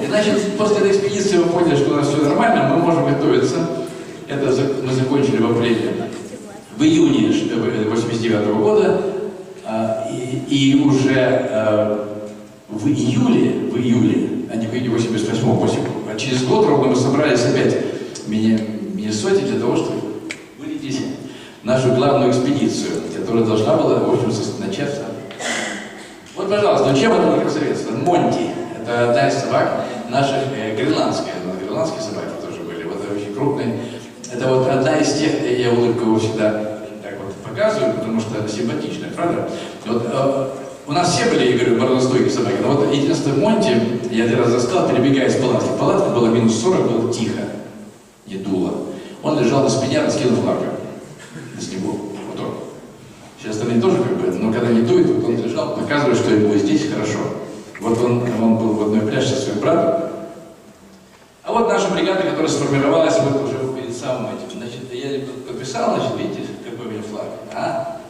Значит, после этой экспедиции мы поняли, что у нас все нормально, мы можем готовиться. Это мы закончили в апреле, в июне 1989 года, и уже в июле, а не в июне 88-го, через год ровно мы собрались опять в Миннесоте для того, чтобы вылететь нашу главную экспедицию, которая должна была, в общем, начаться. Вот, пожалуйста, чем это мне советствует? Монти. Это одна из собак наших, гренландские собаки тоже были, вот очень крупные. Это вот одна из тех, я улыбку его всегда так вот показываю, потому что она симпатичная, правда? Вот, у нас все были, я говорю, морозостойкие собаки, но вот единственное Монти, я один раз застал, перебегая из палатки. В палатке было минус 40, было тихо, не дуло. Он лежал на спине, раскинув лапы на снегу. Вот он. Все остальные тоже как бы, но когда не дует, вот он лежал, показывая, что ему здесь хорошо. Вот он был в одной пляже со своим братом. А вот наша бригада, которая сформировалась вот уже перед самым этим. Значит, я подписал, значит, видите, какой у меня флаг. А?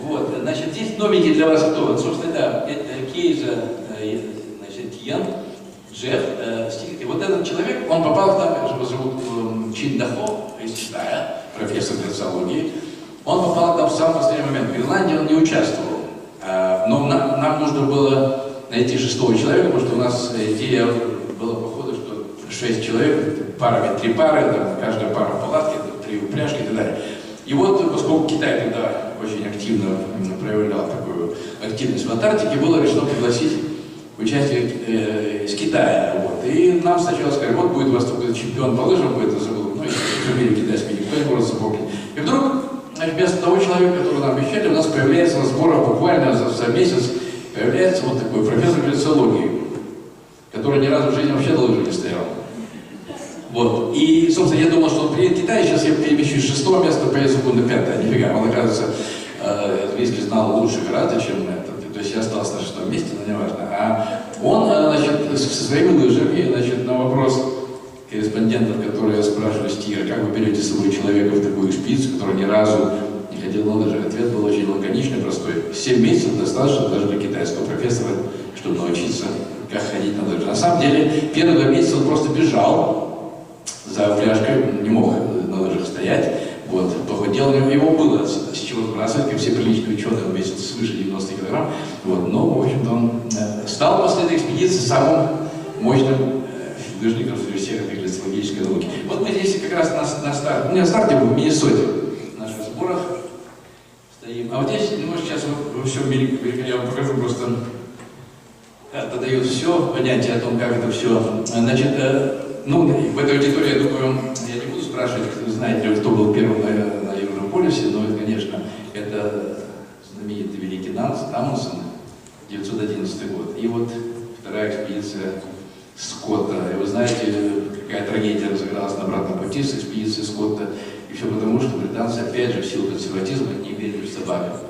Вот, значит, здесь новенький для вас кто? Вот, собственно, да, это Кейза, значит, Йен, Джефф, и вот этот человек, он попал к нам, его зовут Чин Дахо, из Китая, профессор герцологии. Он попал к нам в самый последний момент. В Гренландии он не участвовал. Но нам нужно было найти 6-го человека, потому что у нас идея была походу, что 6 человек, парами 3 пары, там, каждая пара в палатке, 3 упряжки и так далее. И вот, поскольку Китай тогда очень активно проявлял такую активность в Антарктике, было решено пригласить участников из Китая. Вот. И нам сначала сказали, вот будет у вас такой чемпион по лыжам, будет забыл, ну, в мире китайский, никто не может запомнить. И вдруг, вместо того человека, которого нам обещали, у нас появляется на сборах буквально за месяц, появляется вот такой профессор герцологии, который ни разу в жизни вообще на лыжах не стоял. Вот. И, собственно, я думал, что он приедет в Китай, сейчас я перемещусь с 6-го места, поеду секунду 5-е. Нифига, он, оказывается, английский знал лучше гораздо, чем этот. То есть я остался на 6-м месте, но не важно. А он, значит, со своими лыжами, значит, на вопрос корреспондентов, которые спрашивали Стига, как вы берете с собой человека в такую экспедицию, который ни разу не ходил на лыжах, ответ был очень лаконичный, простой. 7 месяцев достаточно даже для китайского профессора, чтобы научиться, как ходить на лыжах. На самом деле, первые 2 месяца он просто бежал за упряжкой, не мог на лыжах стоять. Вот, похудел, его было с чего сбрасывать, как все приличные ученые, он весил свыше 90 килограмм. Вот, но, в общем-то, он стал после этой экспедиции самым мощным лыжником среди всех геологической науки. Вот мы здесь как раз на старте в Миннесоте, в наших сборах стоим. А вот здесь, немножко сейчас во всем мире, я вам покажу просто, это дает все понятие о том, как это все. Значит, ну, в этой аудитории, я думаю, я не буду спрашивать, знаете ли, кто был первым на Южном полюсе, но, это, конечно, это знаменитый великий Амундсен, 911 год. И вот вторая экспедиция Скотта. И вы знаете, какая трагедия разыгралась на обратном пути с экспедицией Скотта. И все потому, что британцы, опять же, в силу консерватизма, не верили в собак.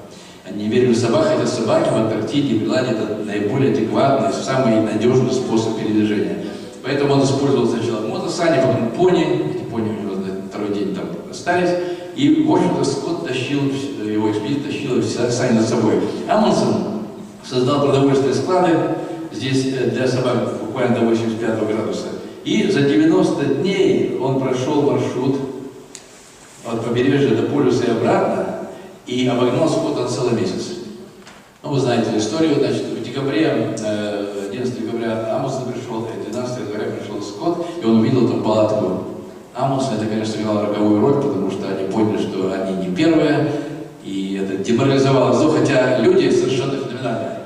Они не верили в собак, хотя собаки в Антарктиде и Гренландии это наиболее адекватный, самый надежный способ передвижения. Поэтому он использовал сначала мотосани, потом пони. Эти пони у него на второй день там остались. И, в общем-то, Скотт тащил, его экспедиция тащила все сани за собой. Амундсен создал продовольственные склады здесь для собак буквально до 85 градуса. И за 90 дней он прошел маршрут от побережья до полюса и обратно, и обогнал Скотта на целый месяц. Ну, вы знаете историю, значит, в декабре, 11 декабря Амундсен пришел, 12 января пришел Скотт, и он увидел там палатку Амундсена. Это, конечно, сыграло роковую роль, потому что они поняли, что они не первые, и это деморализовало зов, хотя люди совершенно феноменальные.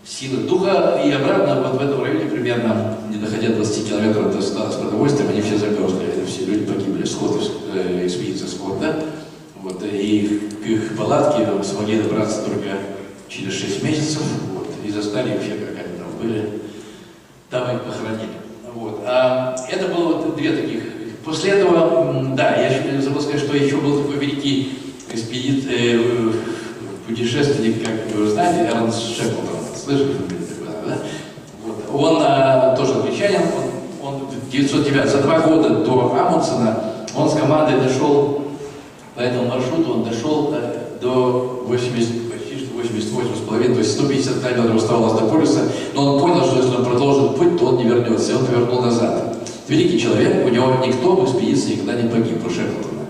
Силы духа, и обратно, вот в этом районе, примерно, не доходя 20 километров до склада с продовольствием, они все замерзли, все люди погибли. Скотт, экспедиция Скотта. Вот, и к их палатке смогли добраться только через 6 месяцев, вот, и застали их все, как они там были, там их похоронили. Вот. А это было вот 2 таких. После этого, да, я забыл сказать, что еще был такой великий путешественник, как вы знаете, Эрнст Шеклтон. Слышали? Да? Вот. Он тоже англичанин, он в 909, за 2 года до Амундсена, он с командой дошел по этому маршруту, он дошел до 80, почти 88,5, то есть 150 километров оставалось до полюса, но он понял, что если он продолжит путь, то он не вернется. Великий человек, у него никто в экспедиции никогда не погиб, у Шеклтона.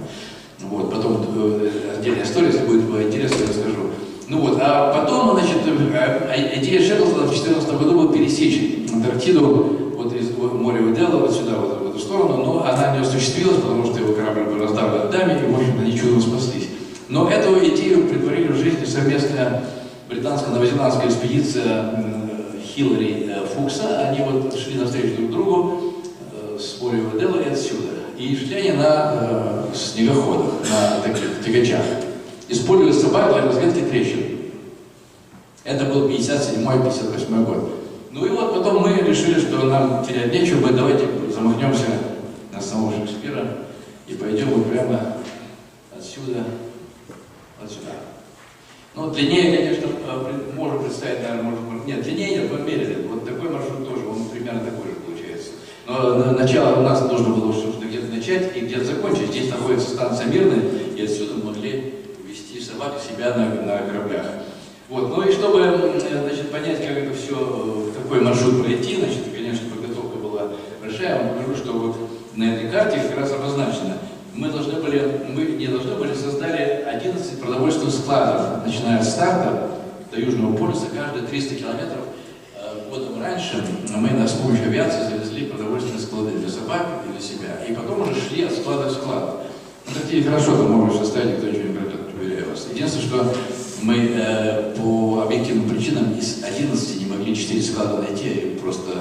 Вот, потом отдельная история, если будет интересно, я расскажу. Ну вот, а потом, значит, идея Шеклтона в 2014 году была пересечь Антарктиду вот из моря Уэдделла вот сюда, вот в эту сторону, но она не осуществилась, потому что его корабль был раздавлен льдами, и, в общем-то, они чудом спаслись. Но эту идею притворили в жизнь совместная британско-новозеландская экспедиция Хиллари Фукса. Они вот шли навстречу друг другу с моря Уэдделла и отсюда. И шли они на снегоходах, на таких тягачах. Использовали собак для разведки трещин. Это был 57-58 год. Ну и вот потом мы решили, что нам терять нечего, давайте замахнемся на самого Шекспира и пойдем вот прямо отсюда, вот сюда. Ну, длиннее, конечно, можем представить, наверное, может, нет, длиннее нет, померили. Вот такой маршрут тоже, он примерно такой же получается. Но начало у нас нужно было что-то где-то начать и где-то закончить. Здесь находится станция Мирная, и отсюда мы могли вести собак себя на кораблях. Вот. Ну и чтобы, значит, понять, как это все, какой маршрут пройти, значит, конечно, подготовка была большая. Я вам покажу, что вот на этой карте как раз обозначено. Мы не должны были, создали 11 продовольственных складов, начиная с старта до Южного полюса, каждые 300 километров. Годом раньше мы с помощью авиации завезли продовольственные склады для собак и для себя. И потом уже шли от склада к складу. Ну, такие хорошо, там можешь составить, никто ничего не пройдет, уверяю вас. Единственное, что мы по объективным причинам из 11 не могли 4 склада найти, и просто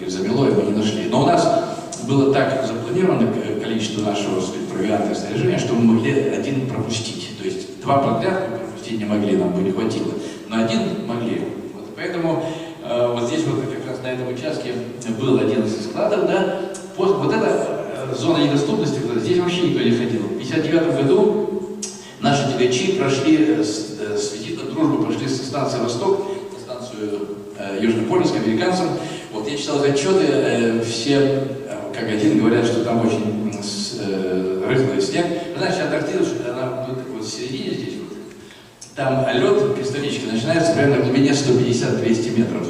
их замело, и мы не нашли. Но у нас было так запланировано количество нашего, сказать, провианта и снаряжения, что мы могли один пропустить. То есть 2 подряд мы пропустить не могли, нам бы не хватило. Но один могли. Вот, поэтому вот здесь вот как раз на этом участке было 11 складов, да. Вот эта зона недоступности, здесь вообще никто не ходил. В 1959 году наши тягачи прошли с визитом дружбы, прошли со станции Восток на станцию Южнопольск, американцам. Вот я читал отчеты, все как один говорят, что там очень рыхлый снег. Знаете, Антарктида, она вот в середине здесь вот. Там лед кристаллический начинается примерно на глубине 150-200 метров.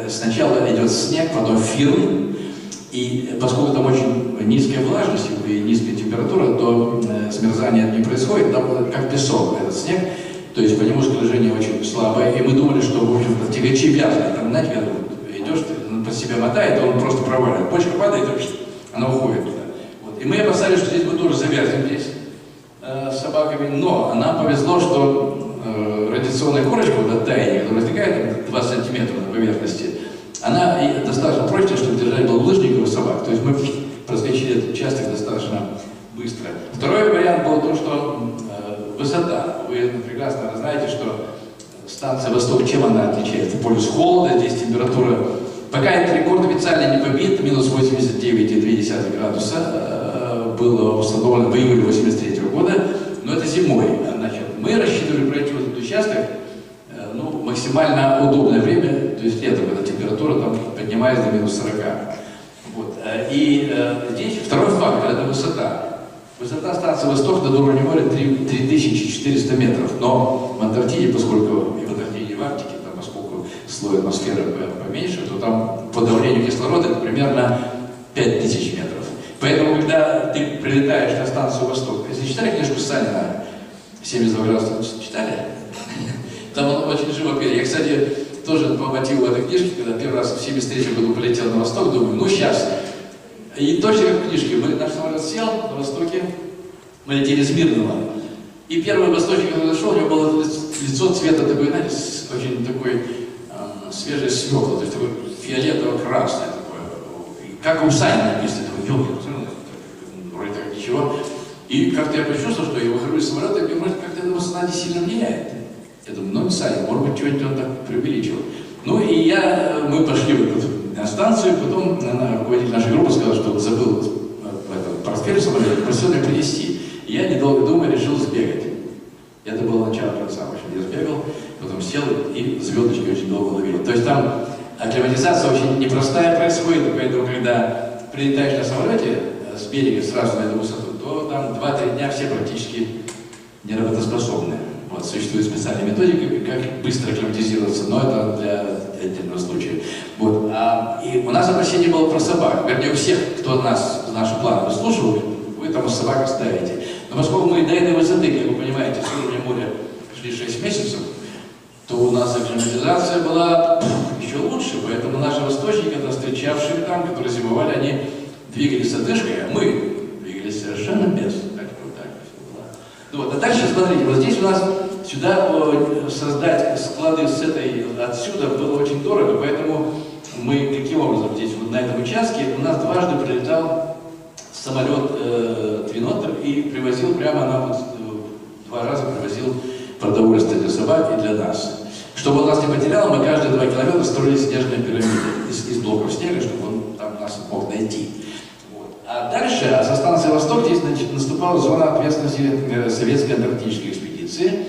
Сначала идет снег, потом фирн. И поскольку там очень низкая влажность и низкая температура, то смерзание не происходит, там как песок этот снег, то есть по нему скольжение очень слабое. И мы думали, что, в общем-то, тягачи вязаны. Там, знаете, когда идешь, он под себя мотает, он просто проваливает. Почка падает, она уходит туда. Вот. И мы опасались, что здесь мы тоже завязнем здесь с собаками, но нам повезло, что радиационная корочка, вот от таяния, которая возникает 2 сантиметра на поверхности, она достаточно прочная, чтобы держать булыжников и собак. То есть мы проскочили этот участок достаточно быстро. Второй вариант был то, что высота. Вы прекрасно знаете, что станция Восток, чем она отличается? Полюс холода, здесь температура. Пока этот рекорд официально не побит, минус 89,2 градуса было установлено в июле 1983 года, но это зимой. Значит, мы рассчитывали пройти вот этот участок максимально удобное время, то есть летом, когда температура там поднимается до минус 40. Вот. И здесь второй фактор – это высота. Высота станции Восток над уровнем моря 3400 метров, но в Антарктиде, поскольку и в Антарктиде, и в Арктике, там, поскольку слой атмосферы поменьше, то там по давлению кислорода это примерно 5000 метров. Поэтому, когда ты прилетаешь на станцию Восток, если читали книжку Санина «72 градуса», читали? Там он очень живо пел. Я, кстати, тоже по мотиву этой книжки, когда первый раз в 1973 году полетел на Восток, думаю, ну сейчас. И точно как в книжке, наш самолет сел на Востоке, мы летели с Мирного. И первый восточник, когда зашел, у него было лицо цвета такой, знаете, очень такой свежее свекло, то есть такое фиолетово-красное такое. Как у Санина написано, такой, вроде так ничего. И как-то я почувствовал, что я выхожу из самолета, и вроде как-то эта высота не сильно влияет. Я думаю, ну, Саня, может быть, что-нибудь он так преувеличил. Ну, и мы пошли в эту станцию, потом руководитель нашей группы сказал, что забыл портфель самолета, просил меня принести. И я, недолго думая, решил сбегать. Это было начало конца, в общем, я сбегал, потом сел и звездочки очень долго ловил. То есть там акклиматизация очень непростая происходит, поэтому, когда прилетаешь на самолете с берега сразу на эту высоту, то там 2-3 дня все практически неработоспособны. Вот, существует специальная методика, как быстро акклиматизироваться, но это для отдельного случая. Вот. И у нас обращение было про собак. Вернее, у всех, кто наши планы выслушивал, вы там собак ставите. Но поскольку мы до этой высоты, как вы понимаете, с уровня моря шли 6 месяцев, то у нас акклиматизация была еще лучше, поэтому наши восточники, встречавшие там, которые зимовали, они двигались с одышкой, а мы двигались совершенно без. Вот. А дальше, смотрите, вот здесь у нас сюда создать склады отсюда было очень дорого, поэтому мы каким образом здесь, вот на этом участке, у нас дважды прилетал самолет Twin Otter и привозил прямо нам, 2 раза привозил продовольствие для собак и для нас. Чтобы он нас не потерял, мы каждые 2 километра строили снежные пирамиды из блоков снега, чтобы он там нас мог найти. А дальше, со станции «Восток», здесь наступала зона ответственности советской антарктической экспедиции,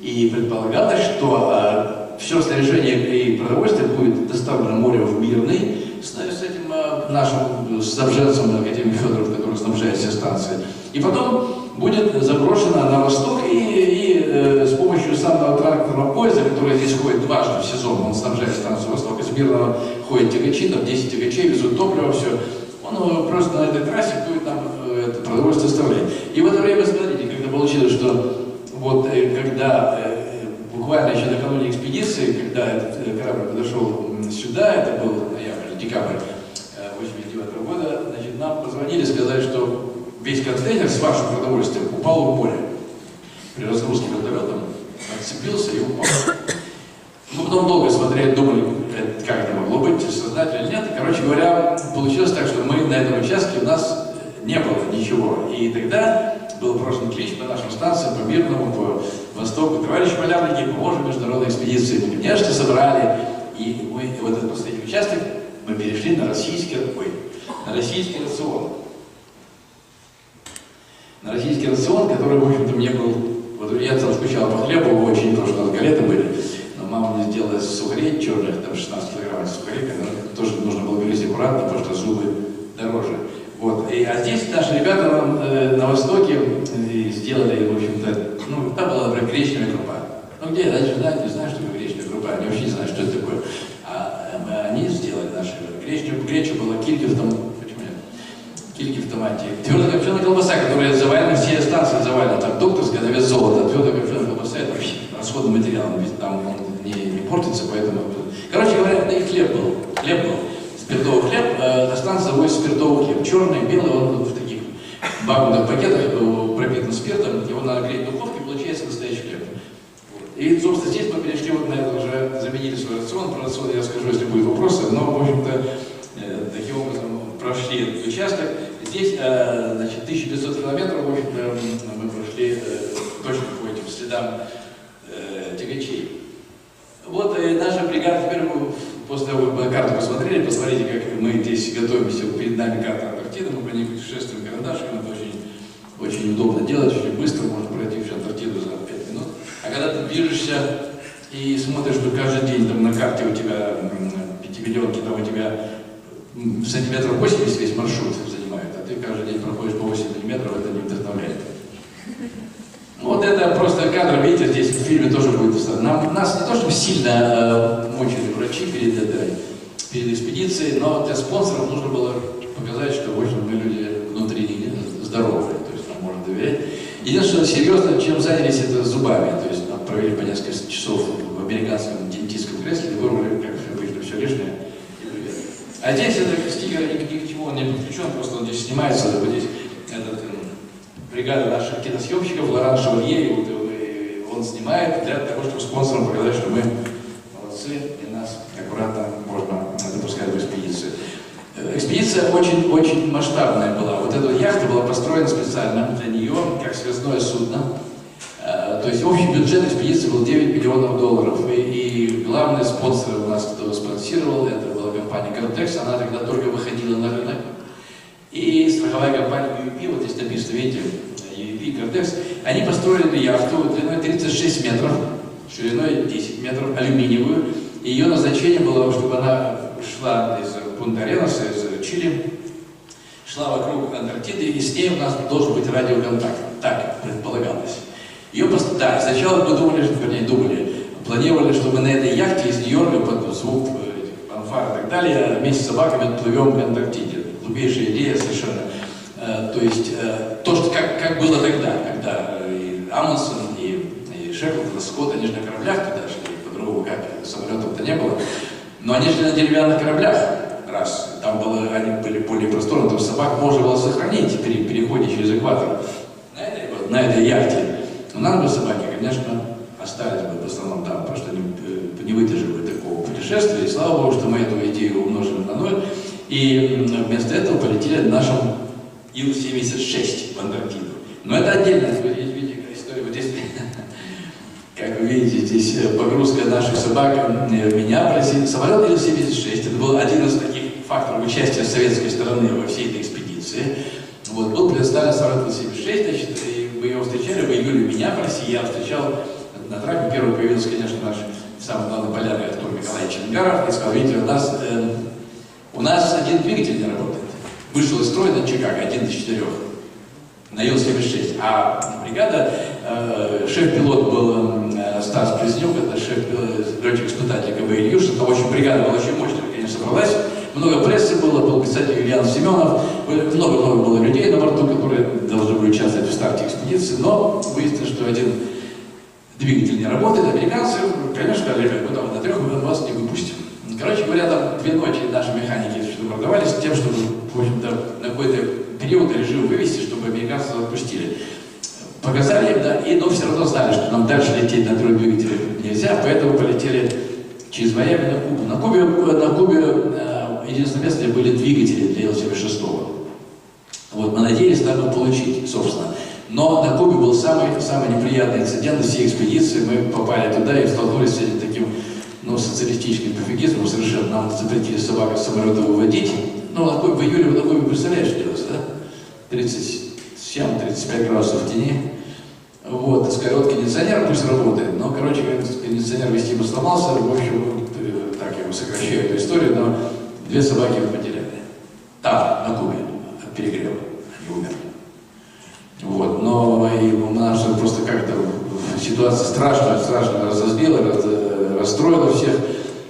и предполагалось, что все снаряжение и продовольствие будет доставлено морем в Мирный с этим нашим снабженцем Академией Федоров, который снабжает все станции, и потом будет заброшено на восток, и с помощью самого тракторного поезда, который здесь ходит дважды в сезон, он снабжает станцию «Восток», из Мирного ходят тягачи, там 10 тягачей, везут топливо, все. Он просто на этой трассе будет нам это продовольствие оставлять. И в это время, смотрите, когда получилось, что вот когда буквально еще накануне экспедиции, когда этот корабль подошел сюда, это был ноябрь, декабрь 1989 года, значит, нам позвонили, сказали, что весь контейнер с вашим продовольствием упал в море. При разгрузке вертолетом отцепился и упал. Мы потом долго смотрели, думали, как это могло быть, сознательно или нет. Короче говоря, получилось так, что мы на этом участке, у нас не было ничего. И тогда был брошен клич по нашим станциям, по Мирному, по Востоку: товарищ полярники, поможем международной экспедиции. Мы, конечно, собрали. И мы, вот этот последний участок, мы перешли на российский рацион. На российский рацион, который, в общем-то, мне был... Вот я там скучал по хлебу очень, потому что у нас галеты были. Мама мне сделала сухарей черных, там 16 килограмм сухарей, которые тоже нужно было грызть аккуратно, потому что зубы дороже. Вот. А здесь наши ребята нам на Востоке сделали, в общем-то, ну, там была, например, гречневая крупа. Ну где, я даже не знаю, что такое гречневая крупа, они вообще не знают, что это такое. А они сделали наши гречу была кильки в томате. Твердая копченая колбаса, которая завалена, все станции завалены, там докторская на вес золота, твердая копченая колбаса, это вообще расходный материал, ведь там он не портится, поэтому... Короче говоря, да и хлеб был, спиртовый хлеб, на станции заводит спиртовый хлеб, черный, белый, он в таких вакуумных пакетах пропитан спиртом, его надо греть в духовке, получается настоящий хлеб. И, собственно, здесь мы перешли вот на это, уже заменили свой рацион, про рацион я скажу, если будут вопросы, но, в общем-то, таким образом прошли этот участок. Здесь, значит, 1500 километров, в общем-то, мы прошли точно по этим следам тягачей. Вот наша бригада, теперь мы после того, как мы карту посмотрели, посмотрите, как мы здесь готовимся, перед нами карта Антарктиды, мы по ней путешествуем карандашиком, это очень удобно делать, очень быстро, можно пройти всю Антарктиду за 5 минут. А когда ты движешься и смотришь, что каждый день там на карте у тебя 5-миллионки, там у тебя сантиметров 80 весь маршрут занимает, а ты каждый день проходишь по 8 миллиметров, это не вдохновляет. Вот это просто кадр, видите, здесь в фильме тоже будет. Нас не то чтобы сильно мучили врачи перед экспедицией, но для спонсоров нужно было показать, что, в общем, мы люди внутренне здоровые, то есть нам можно доверять. Единственное, серьезно, чем занялись, это зубами, то есть нам провели по несколько часов в американском дентистском кресле, и вырвали, как обычно, все лишнее. А здесь это стикер ни к чему он не подключен, просто он здесь снимается, вот здесь бригада наших киносъемщиков, Лоран Шевалье, он снимает для того, чтобы спонсорам показать, что мы молодцы, и нас аккуратно можно допускать в экспедицию. Экспедиция очень масштабная была. Вот эта яхта была построена специально для нее, как связное судно. То есть общий бюджет экспедиции был $9 миллионов. И главный спонсор у нас, кто спонсировал, это была компания Cortex, она тогда только выходила на рынок. И страховая компания UEP, вот здесь написано, видите, UEP и Cortex, они построили эту яхту длиной 36 метров, шириной 10 метров, алюминиевую. И ее назначение было, чтобы она шла из Пунта-Ареноса, из Чили, шла вокруг Антарктиды, и с ней у нас должен быть радиоконтакт. Так предполагалось. Да, сначала мы думали, планировали, что мы на этой яхте из Нью-Йорка под звук фанфар и так далее вместе с собаками отплывем к Антарктиде. Глупейшая идея совершенно. То есть, то, что как было тогда, когда и Амундсен, и Шеклтон, и Скотт, они же на кораблях туда шли, по-другому как, самолетов-то не было. Но они шли на деревянных кораблях, раз, там они были более просторные, то собак можно было сохранить при переходе через экватор на этой яхте. Но нам бы собаки, конечно, остались бы в основном там, потому что они не выдержали бы такого путешествия. И слава Богу, что мы эту идею умножили на 0. И вместо этого полетели на нашем Ил-76 в Антарктиду. Но это отдельная история. Вот здесь, как вы видите, здесь погрузка наших собак в Миннеаполисе. Самолет Ил-76, это был один из таких факторов участия советской стороны во всей этой экспедиции. Вот, был предоставлен самолет Ил-76, значит, и мы его встречали в июле в Миннеаполисе. Я встречал на трапе. Первый появился, конечно, наш самый главный полярный Артур Николаевич Ангаров. И сказал: видите, у нас один двигатель не работает. Вышел из строя на Чикаго 1 из 4 на Ил-76. А бригада, шеф-пилот был Стас Плеснюк, это летчик-испытатель КБ Ильюшин. Это очень бригада была очень мощная, конечно, собралась. Много прессы было, был писатель Ильян Семенов, много-много было людей на борту, которые должны были участвовать в старте экспедиции, но выяснилось, что один двигатель не работает. Американцы, конечно, сказали: ребят, мы там на 3 мы вас не выпустим. Короче говоря, там 2 ночи наши механики бортовались с тем, чтобы, в общем-то, на какой-то период режим вывести, чтобы американцев отпустили. Показали им, да, но все равно знали, что нам дальше лететь на 3 двигателях нельзя, поэтому полетели через Майами на Кубу. На Кубе единственное место, где были двигатели для Ил-76. Вот, мы надеялись там их получить, собственно. Но на Кубе был самый неприятный инцидент всей экспедиции. Мы попали туда и столкнулись с этим таким, социалистическим пофигизмом совершенно. Нам запретили собак с самолета выводить. В июле на Кубе, представляешь, что делать, да? 37-35 градусов в тени. Вот, сказали: вот кондиционер пусть работает. Но, короче, кондиционер вести бы сломался. В общем, так я сокращаю эту историю, но 2 собаки мы потеряли. Там, на Кубе, от перегрева. Они умерли. Вот, но и нас просто как-то ситуация страшно разозлила, расстроила всех.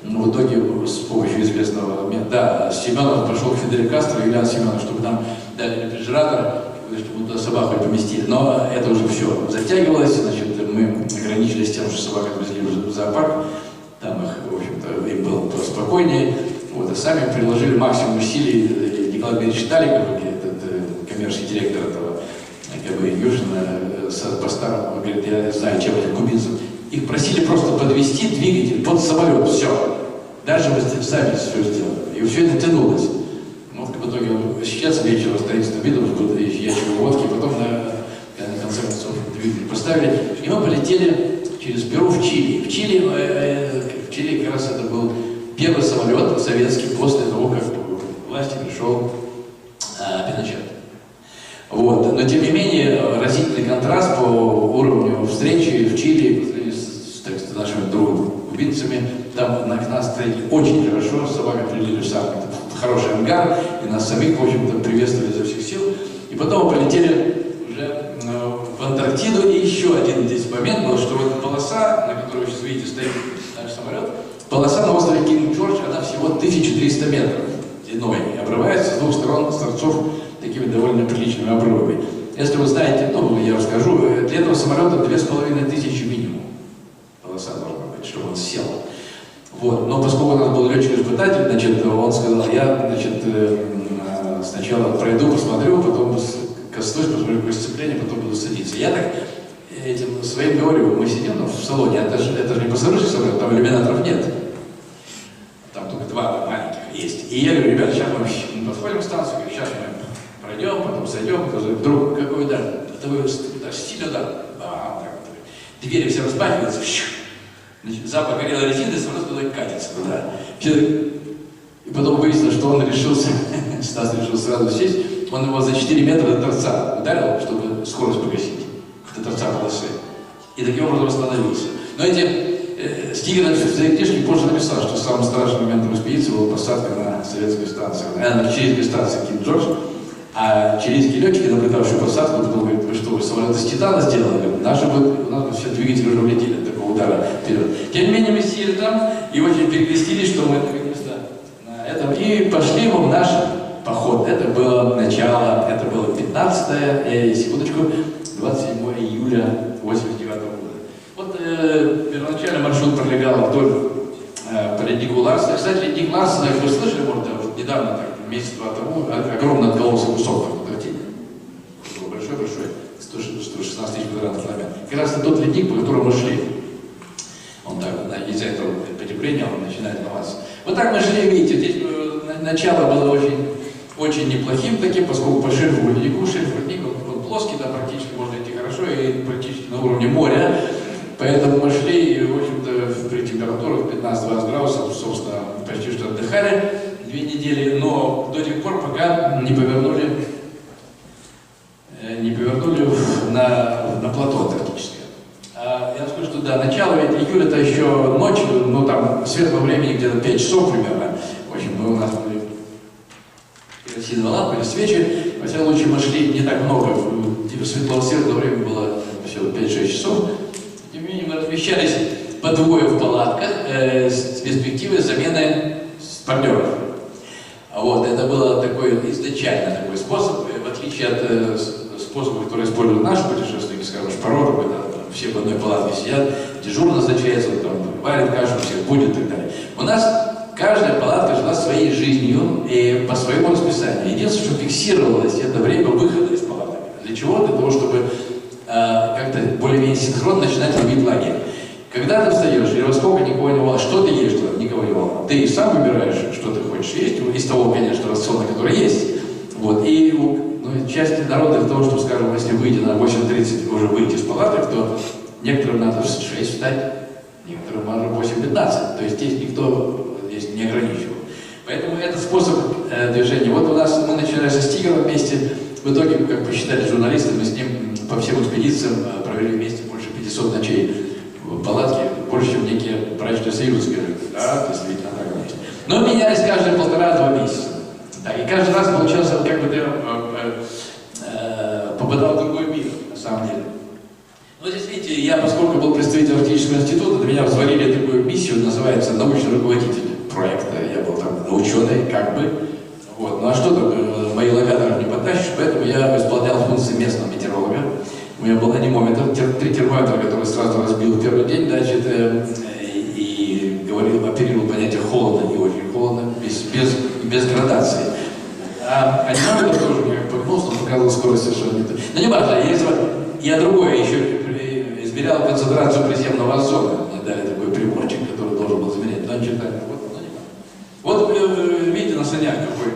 В итоге с помощью известного Семенов пошел к Фиделю Кастро, Ильян Семенов, чтобы нам дали рефрижератор, чтобы туда собаку поместили. Но это уже все затягивалось, значит, мы ограничились тем, что собак отвезли в зоопарк, там их, в общем-то, им было спокойнее. Вот, а сами приложили максимум усилий. Николай Дмитриевич Таликов, этот коммерческий директор этого КБ Южина, по-старому говорит: я знаю, чем этих кубинцев. Их просили просто подвести двигатель под самолет, все. Даже мы сами все сделали. И все это тянулось. В итоге сейчас вечером стоит с видом, ящик водки, потом на конце концов двигатель поставили. И мы полетели через Перу в Чили. В Чили как раз это был первый самолет советский после того, как к власти пришел Пиночет. Вот. Но тем не менее, разительный контраст по уровню встречи в Чили с нашими кубинцами. Там нас встретили очень хорошо, собака прилили в самый хороший ангар, и нас самих, в общем-то, приветствовали изо всех сил. И потом мы полетели уже в Антарктиду, и еще один здесь момент был, что вот полоса, на которой вы сейчас видите стоит наш самолет, полоса на острове Кинг-Джордж, она всего 1300 метров длиной, и обрывается с 2 сторон с торцов такими довольно приличными обрывами. Если вы знаете, я расскажу, для этого самолета 2500 минимум полоса должна быть, чтобы он сел. Вот. Но поскольку у нас был летчик-испытатель, значит, он сказал: я, значит, сначала пройду, посмотрю, потом коснусь, посмотрю какое сцепление, потом буду садиться. Я так этим своим говорю: мы сидим в салоне, это же не пассажирский самолет, там иллюминаторов нет. Там только 2 маленьких есть. И я говорю: ребята, сейчас мы подходим к станции, говорю: сейчас мы пройдем, потом сойдем, вдруг какой удар, это вы стиль удар. Двери все распахиваются, значит, запах горелой резины, сразу туда катится туда. И потом выяснилось, что он решился, Стас решил сразу сесть, он его за 4 метра до торца ударил, чтобы скорость погасить, до торца полосы. И таким образом остановился. Но Стигер в своей книжке позже написал, что самым страшным моментом экспедиции была посадка на советской станции, на чилийской станции Кинг-Джордж. А чилийские летчики, наблюдавшие посадку, потом говорят: вы что, вы самолет из титана сделали? Говорят, у нас бы все двигатели уже улетели от такого удара вперед. Тем не менее, мы сели там и очень перекрестились, что мы наконец-то на этом. И пошли в наш поход. Это было начало, это было 15 секундочку, 27 июля 89 года. Вот первоначально маршрут пролегал вдоль по леднику Ларсена. Кстати, ледник Ларсена, вы слышали, может, вот недавно, так, месяц-два тому, огромно откололся кусок такой картины. Большой-большой, 116 тысяч квадратных километров. Как раз это тот ледник, по которому мы шли. Он так, из-за этого потепления он начинает ломаться. Вот так мы шли, видите, здесь начало было очень неплохим таким, поскольку по шельфу леднику, ледник, он плоский, да, практически можно идти хорошо, и практически на уровне моря. Поэтому мы шли, и, в общем-то, при температурах 15-20 градусов, собственно, почти что отдыхали 2 недели, но до тех пор, пока не повернули на плато антарктическое. Я скажу, что да, начало июля это еще ночь, ну там светлого времени где-то 5 часов примерно. В общем, у нас были керосиновые лампы или свечи. Во всяком случае, мы шли не так много, светлого времени было всего 5-6 часов. Тем не менее, мы размещались по двое в палатках с перспективой замены партнеров. Вот, это был такой изначально такой способ, в отличие от способов, которые используют наши путешественники, скажем, шпароры, когда все в одной палатке сидят, дежурно назначается, там, варит кашу, всех будет и так далее. У нас каждая палатка жила своей жизнью и по своему расписанию. Единственное, что фиксировалось, это время выхода из палаток. Для чего? Для того, чтобы как-то более-менее синхронно начинать рубить лагерь. Когда ты встаешь, и во сколько никого не волнует, что ты ешь, никого не волнует. Ты сам выбираешь, что ты хочешь есть, из того, конечно, рациона, который есть. Вот. И часть народа в том, что, скажем, если выйти на 8:30 уже выйти из палаток, то некоторым надо в 6 встать, некоторым надо в 8:15. То есть здесь никто не ограничивал. Поэтому это способ движения. Вот у нас мы начинали со Стигером вместе. В итоге, как посчитали журналисты, мы с ним по всем экспедициям провели вместе больше 500 ночей в палатке, больше, чем некие брачные союзы, скажем. Да, действительно, так и есть. Но менялись каждые 1,5-2 месяца. Да, и каждый раз получался, как бы ты попадал в другой мир, на самом деле. Но здесь, видите, я, поскольку был представителем Арктического института, для меня взвалили такую миссию, называется научный руководитель проекта. Я был там ученый, как бы. Вот. Ну а что там, мои локаторы не потащишь, поэтому я исполнял функции местного метеоролога. У меня был анимометр, 3 термометра, который сразу разбил в первый день, значит, и говорил, оперировал понятие холодно и очень холодно, без градации. А анимометр тоже мне погнулся, он показывал скорость совершенно не то. Но не важно, я другое еще измерял концентрацию приземного озона. Мне дали такой приборчик, который должен был измерять. Но ничего так, вот, видите, на санях какой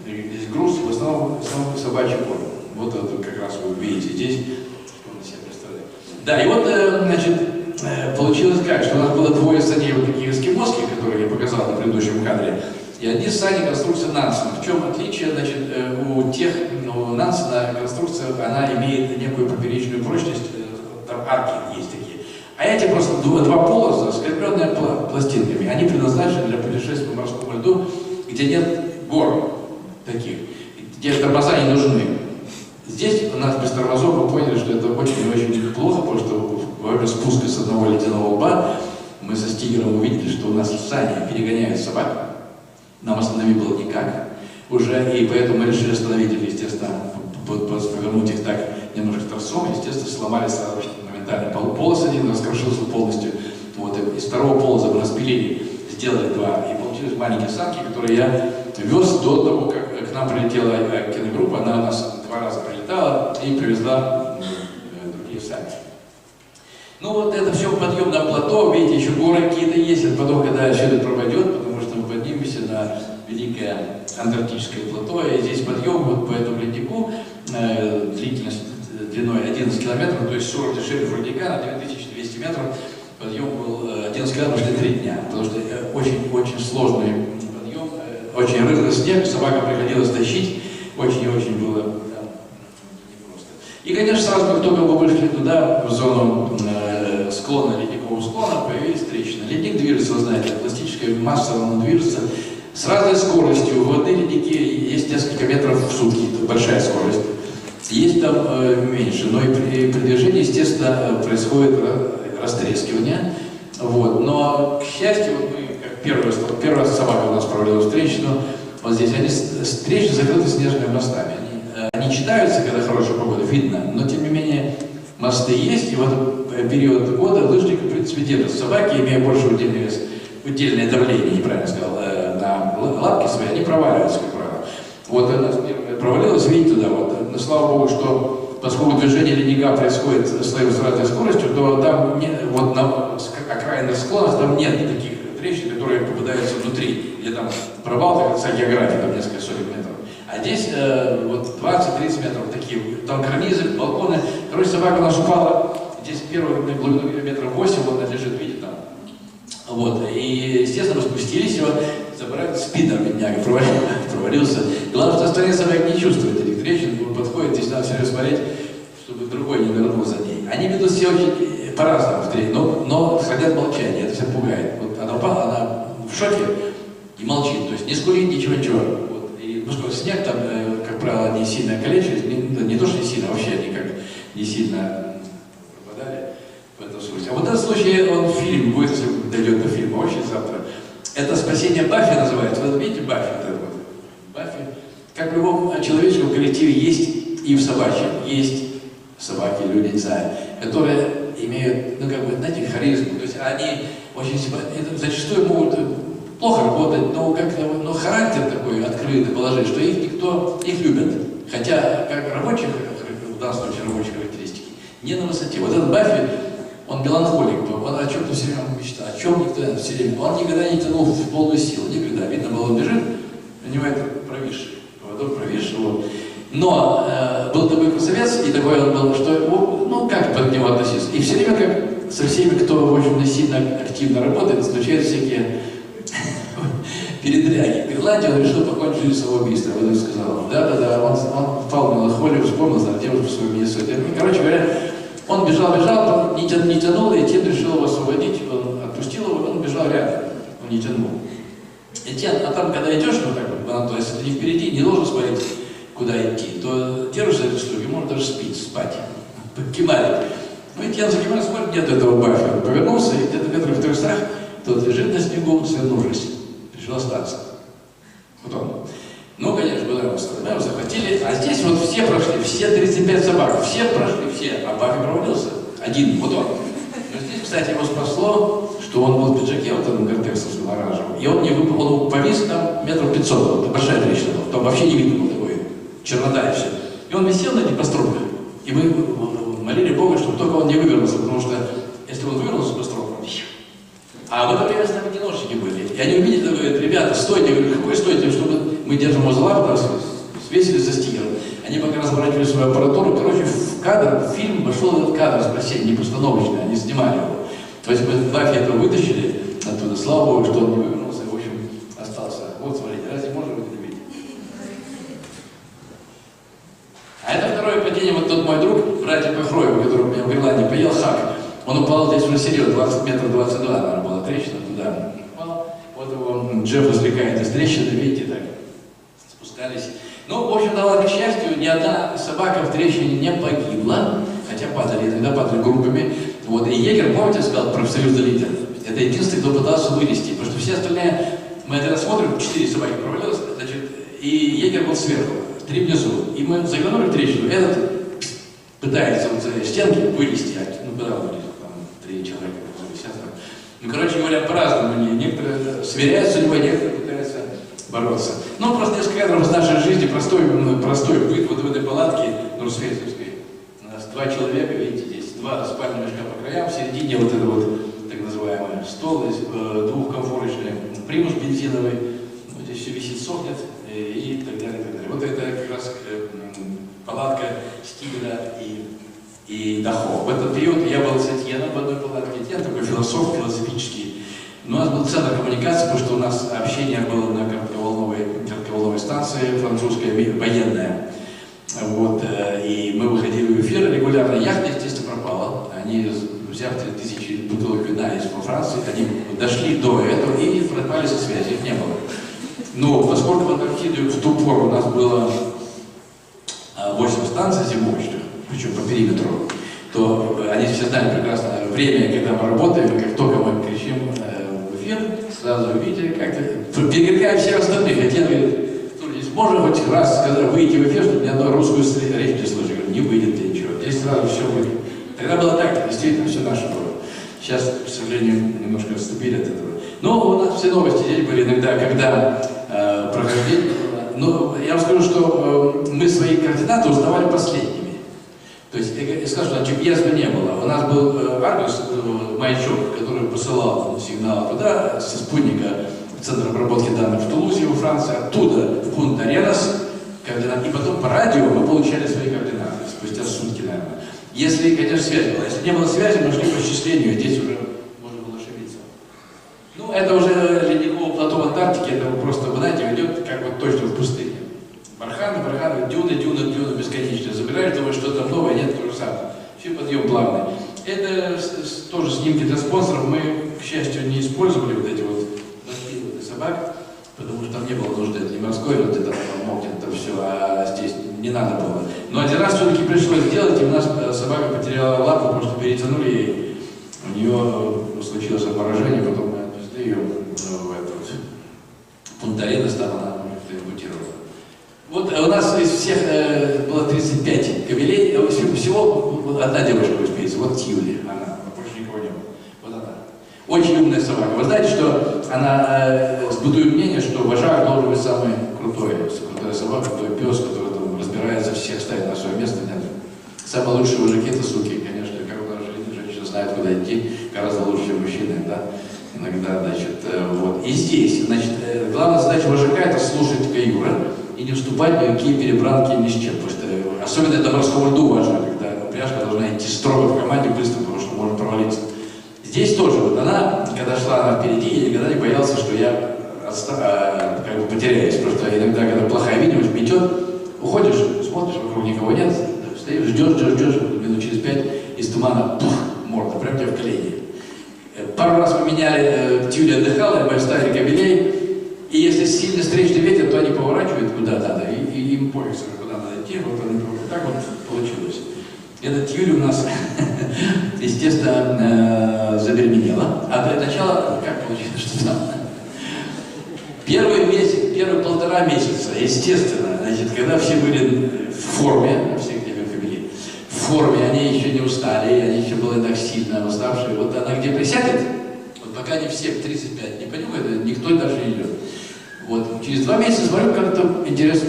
здесь груз, в основном собачий корм. Вот это как раз вы видите здесь, что он себе представляет. Да, и вот, значит, получилось как, что у нас было 2 саней вот таких эскимосских, которые я показал на предыдущем кадре, и одни сани конструкции Нансена. В чем отличие? Значит, у Нансена конструкция, она имеет некую поперечную прочность, там арки есть такие. А эти просто 2 полоса, скрепленные пластинками, они предназначены для путешествия по морскому льду, где нет гор таких, где тормоза не нужны. Здесь у нас без тормозов мы поняли, что это очень и очень плохо, потому что во время спуска с одного ледяного лба мы со Стигером увидели, что у нас сани перегоняют собак. Нам остановить было никак уже, и поэтому мы решили остановить их, естественно, повернуть их так немножко торцом, естественно, сломали сразу моментально полос один, раскрошился полностью. Вот, и из второго полоса мы распилили, сделали 2, и получились маленькие санки, которые я вез до того, как к нам прилетела киногруппа, она у нас 2 раза прилетала и привезла другие сани. Ну вот это все подъем на плато, видите, еще горы какие-то есть, это потом, когда все это пропадет, потому что мы поднимемся на великое антарктическое плато, и здесь подъем вот по этому леднику, длительность длиной 11 километров, то есть 40 дешевле ледника на 2200 метров, подъем был 11 километров, шли 3 дня, потому что очень сложный подъем, очень рыхлый снег, собака приходилось тащить, очень и очень было непросто. И, конечно, сразу, как только мы вышли туда, в зону склона, ледникового склона, появились трещины. Ледник движется, вы знаете, пластическая масса, он движется с разной скоростью. В одной леднике есть несколько метров в сутки, это большая скорость. Есть там меньше, но и при движении, естественно, происходит растрескивание. Вот. Но, к счастью, вот мы, как первый раз собака у нас провалила встречную, вот здесь они встречи закрыты снежными мостами. Они читаются, когда хорошая погода, видно, но тем не менее мосты есть, и в этот период года лыжники, в принципе, держат. Собаки, имея больше удельный вес, удельное давление, неправильно сказал, на лапки свои, они проваливаются, как правило. Вот она провалилась, видите, туда вот. Но слава богу, что поскольку движение ледника происходит с разной скоростью, то там вот на окраинных склонах там нет таких трещин, которые попадаются внутри, где там провал, как вся география, там несколько сотен метров. А здесь вот 20-30 метров такие, там карнизы, балконы. Короче, собака наша упала, здесь первый глубину метров 8, вот она лежит, видите, там. Вот, и, естественно, мы спустились, его забрали, спиннер, бедняга, провалился. Главное, что остальные собаки не чувствуют этих трещин, подходит, здесь надо все время смотреть, чтобы другой не нырнул за ней. Они ведут все очень по-разному, но хранят молчание, это всех пугает. Вот она упала, она в шоке и молчит, то есть не скулит, ничего. Вот. И, ну что, снег там, как правило, не сильно калечились, не то, что не сильно, вообще никак не сильно пропадали в этом случае. А вот этот случай, он фильм будет, если дойдет до фильма, очень завтра. Это «Спасение Баффи» называется. Вы видите Баффи? Вот. Баффи. Как в любом человеческом коллективе есть и в собачьем. Есть собаки, люди, не знаю, которые имеют, ну как бы, знаете, харизму. То есть они очень зачастую могут плохо работать, но как-то, но характер такой открытый, положить, что их любят. Хотя, как рабочих, в данном случае рабочие характеристики, не на высоте. Вот этот Баффи, он меланхолик, он о чем-то все время мечтал, о чем никто все время. Он никогда не тянул в полную силу, никогда. Видно было, он бежит, у него это провисший, поводок провисший. Вот. Но был такой красавец, и такой он был, что, ну, как под него относиться. И все время, как со всеми, кто, в общем-то, сильно активно работает, случаются всякие передряги. В Ирландии он решил покончить жизнь самоубийством, я бы сказал. Да, он впал в меланхолию, вспомнил за девушку свою Миннесоте. Короче говоря, он бежал, не тянул, и Этьен решил его освободить, он отпустил его, он бежал рядом, он не тянул. Этьен, а там, когда идешь, ну так вот, то есть ты не впереди, не должен смотреть, куда идти, то держишься этой штуки, может даже спать, кемарит. Ну, Этьен за кемарит смотрит, нет этого Баффи, он повернулся, и где-то метров в 300 тот лежит на снегу, свернувшись, решил остаться. Вот он. Ну, конечно, мы его захватили, а здесь вот все прошли, все 35 собак, все прошли, все, а Баффи провалился, один, вот он. Но здесь, кстати, его спасло, что он был в пиджаке, вот там гортексовском оранжевом, и он не выпал, он повис там метров 500, вот, большая трещина, там вообще не видно был такой, чернота и все. И он висел на этих постройках, и мы молили Бога, чтобы только он не вывернулся, потому что если он вывернулся по строкам, а в это время с нами киношники были. И они увидели, говорят, ребята, стойте, я говорю, какой стойте, чтобы мы держим его за лапу, нас свесили за стикером. Они пока разворачивали свою аппаратуру, короче, в кадр, в фильм вошел этот кадр с бассейна, не постановочный, они снимали его. То есть мы Баффи этого вытащили оттуда, слава Богу, что он не вывернулся, и, в общем, остался. Вот, смотрите, разве можно это видеть? А это второе падение, вот тот мой друг, братья Пахроева, который у меня в Ирландии поел хак. Он упал здесь уже серьезно, 20 метров 22, наверное, была трещина туда. Вот его Джефф извлекает из трещины, видите, так, спускались. Ну, в общем, к счастью, ни одна собака в трещине не погибла, хотя падали, иногда падали группами. Вот, и егерь, помните, сказал, профсоюз Лидер, это единственный, кто пытался вылезти, потому что все остальные, мы это рассмотрим, 4 собаки провалилось, значит, и егерь был сверху, 3 внизу, и мы заглянули в трещину, этот пытается вот за стенки вылезти, ну, куда он вылез? 3 человека, ну, короче говоря, по-разному. Некоторые сверяются, либо некоторые пытаются бороться. Ну, просто несколько кадров из нашей жизни, простой быт вот в этой палатке Нурсветовской. У нас 2 человека, видите, здесь 2 спальных мешка по краям, в середине вот это вот, так называемый, стол, здесь двухкомфорочный, примус бензиновый, вот здесь все висит, сохнет, и так далее, и так далее. Вот это как раз палатка Стигера и Дахо. В этот период я был с Этьеном в одной палатке. Этьен такой философ, философический. Но у нас был центр коммуникации, потому что у нас общение было на коротковолновой станции французская, военная. Вот, и мы выходили в эфир регулярно. Яхта, естественно, пропала. Они, взяв 3000 бутылок вина из Франции, они дошли до этого и пропали со связи, их не было. Но поскольку в Антарктиде в ту пору у нас было станций зимовочных, причем по периметру, то они все знают прекрасное время, когда мы работаем, и как только мы кричим в эфир, сразу видите, как-то перекрикаем всех остальных. И те говорят, здесь можно хоть раз сказать, выйти в эфир, чтобы ни одной русскую речь не слышали. Не выйдет ничего. Здесь сразу все выйдет. Тогда было так, действительно, все наше было. Сейчас, к сожалению, немножко отступили от этого. Но у нас все новости здесь были иногда, когда прохождение. Но я вам скажу, что мы свои координаты узнавали последними. То есть, я скажу, что GPS не было. У нас был Аргус, маячок, который посылал сигнал туда, со спутника в Центр обработки данных в Тулузе, во Франции, оттуда в пункт Аренас, и потом по радио мы получали свои координаты, спустя сутки, наверное. Если, конечно, связь была. Если не было связи, мы шли по счислению, здесь уже можно было ошибиться. Ну, это уже ледниковое плато в Антарктике, это просто, вы знаете, идет как вот точно в пустыне. Барханы, дюны бесконечно. Забираешь, думаешь, что там новое, нет, то же самое. Все подъем плавный. Это тоже снимки для спонсоров. Мы, к счастью, не использовали вот эти вот собак, потому что там не было нужды. Это не морской, вот это мокнет, это все, а здесь не надо было. Но один раз все-таки пришлось сделать, и у нас собака потеряла лапу, потому что перетянули ей. У нее случилось обморожение, потом мы отвезли ее в этот пункт Аренас, там она ампутировала. Вот у нас из всех было 35 кобелей, всего одна девушка успеется, вот Тьюли, она, больше никого не было. Вот она. Очень умная собака. Вы знаете, что она сбудует мнение, что вожак должен быть самый крутая собака, крутой пес, который там разбирается, всех ставит на свое место. Нет. Самые лучшие вожаки это суки, конечно, как у нас женщина знает, куда идти, гораздо лучше, чем мужчины, да. Иногда, значит, вот. И здесь, значит, главная задача вожака это слушать каюра и не вступать ни в какие перебранки ни с чем. Потому что, особенно это морскому льду важно, когда упряжка должна идти строго в команде быстро, потому что может провалиться. Здесь тоже, вот она, когда шла она впереди, я никогда не боялся, что я как бы потеряюсь. Потому что иногда, когда плохая видимость метет, уходишь, смотришь, вокруг никого нет, стоишь, ждешь, минут через 5, из тумана, пух, морда, прям тебе в колени. Пару раз мы меняли, Тюли отдыхала, мы оставили кобелей, и если сильно встречный ветер, то они поворачивают куда надо, и им пофиг, куда надо идти, вот они, так вот получилось. Эта Тюли у нас, естественно, забеременела, а до начала, как получилось, что там? Первый полтора месяца, естественно, значит, когда все были в форме, все кобели, в форме, они еще не устали, они еще были так сильно уставшие, вот она где присядет, вот пока не все в 35 не понимают, никто даже не идет. Вот, через 2 месяца смотрю, как-то интерес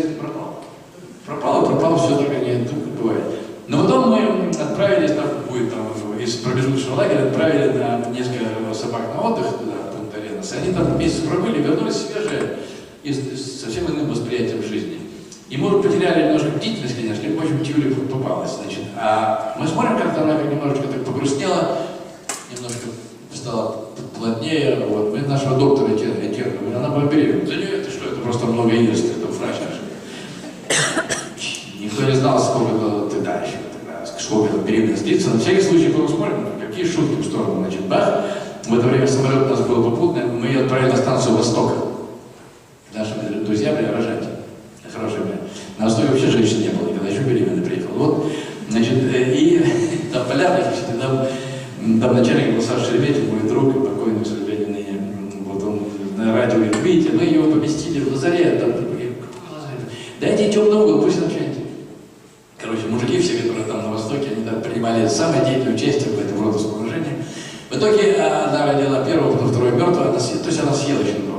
пропало, все только не бывает. Но потом мы отправились, там будет там, из промежуточного лагеря, отправили на несколько собак на отдых туда, в пункт Аренас. Они там месяц пробыли, вернулись свежие и с совсем иным восприятием жизни. И мы потеряли немножко бдительность, конечно, и очень Тюли попалась, значит. А мы смотрим, как-то она немножечко так погрустнела, немножко стала плотнее. Вот. Мы нашего доктора Этерна, она была беременна. За нее это что? Это просто много ест, это врач наш. Никто не знал, сколько ты дальше, сколько беременность длится. На всякий случай было смотрим, какие шутки в сторону. Значит, бах, в это время самолет у нас был попутный, мы ее отправили на станцию Востока. Наши друзья были рожать. Хорошие были. На Востоке вообще женщин не было, никогда еще беременный приехал. Вот, значит, и там полярный, там начальник был Саша Шереметьев, мой друг, покойный, к сожалению, ныне. Вот он на радио говорит, видите, мы его поместили в лазарет, там, дайте темный угол, пусть он что-нибудь. Короче, мужики все, которые там на Востоке, они там принимали самое деятельное участие в этом роде сооружения. В итоге она родила первого, потом второй мертвого, то есть она съела щенков.